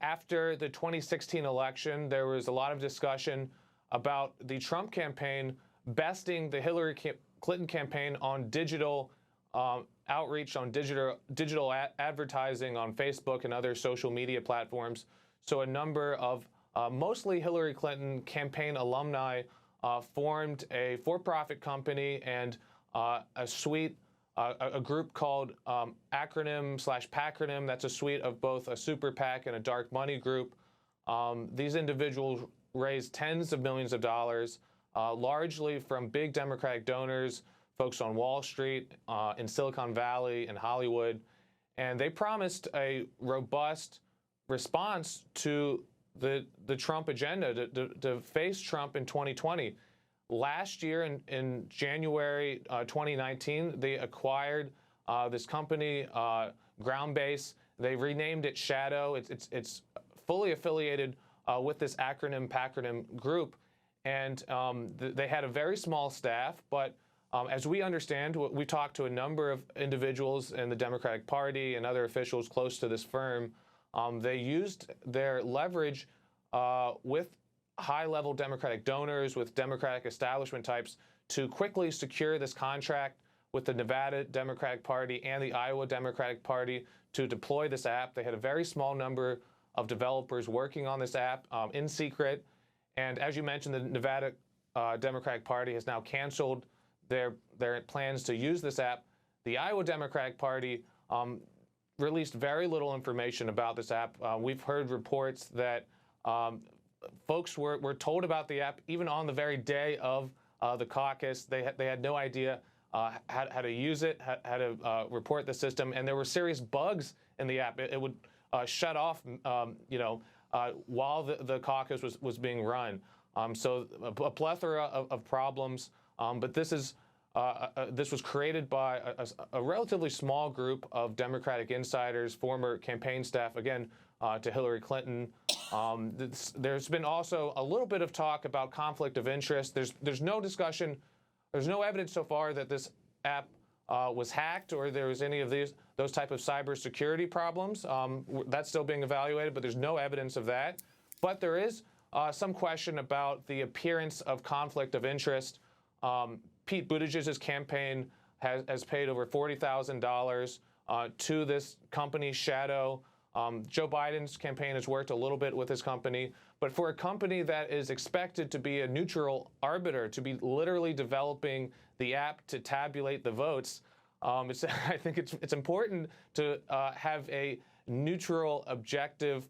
After the 2016 election, there was a lot of discussion about the Trump campaign besting the Hillary Clinton campaign on digital outreach, on digital advertising on Facebook and other social media platforms. So a number of mostly Hillary Clinton campaign alumni formed a for-profit company and a group called acronym/pacronym. That's a suite of both a super PAC and a dark money group. These individuals raised tens of millions of dollars, largely from big Democratic donors, folks on Wall Street, in Silicon Valley, and Hollywood. And they promised a robust response to the Trump agenda, to face Trump in 2020. Last year, in January 2019, they acquired this company, Groundbase. They renamed it Shadow. It's fully affiliated with this acronym-pacronym group. And they had a very small staff, but as we understand, we talked to a number of individuals in the Democratic Party and other officials close to this firm. They used their leverage with high-level Democratic donors, with Democratic establishment types, to quickly secure this contract with the Nevada Democratic Party and the Iowa Democratic Party to deploy this app. They had a very small number of developers working on this app in secret. And as you mentioned, the Nevada Democratic Party has now canceled their plans to use this app. The Iowa Democratic Party released very little information about this app. We've heard reports that folks were told about the app even on the very day of the caucus. They had no idea how to use it, how to report the system, and there were serious bugs in the app. It would shut off, while the caucus was being run. So a plethora of problems. But this was created by a relatively small group of Democratic insiders, former campaign staff, again, to Hillary Clinton. There's been also a little bit of talk about conflict of interest. There's no discussion, there's no evidence so far that this app was hacked or there was any of those type of cybersecurity problems. That's still being evaluated, but there's no evidence of that. But there is some question about the appearance of conflict of interest. Pete Buttigieg's campaign has paid over $40,000 to this company, Shadow. Joe Biden's campaign has worked a little bit with this company. But for a company that is expected to be a neutral arbiter, to be literally developing the app to tabulate the votes, I think it's important to have a neutral, objective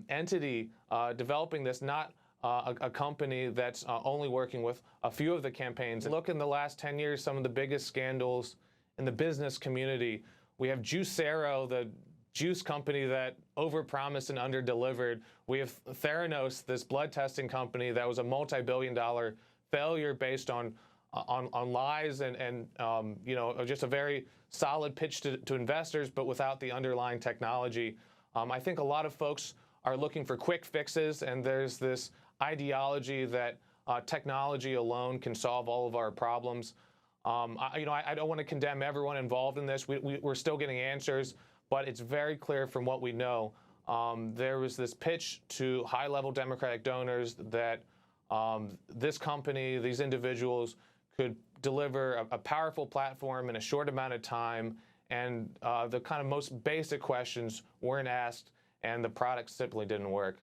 entity developing this, not a company that's only working with a few of the campaigns. Look, in the last 10 years, some of the biggest scandals in the business community. We have Juicero, the juice company that overpromised and underdelivered. We have Theranos, this blood testing company that was a multi-billion-dollar failure based on lies and just a very solid pitch to investors, but without the underlying technology. I think a lot of folks are looking for quick fixes, and there's this ideology that technology alone can solve all of our problems. I don't want to condemn everyone involved in this. We're still getting answers, but it's very clear from what we know. There was this pitch to high-level Democratic donors that this company, these individuals, could deliver a powerful platform in a short amount of time, and the kind of most basic questions weren't asked, and the product simply didn't work.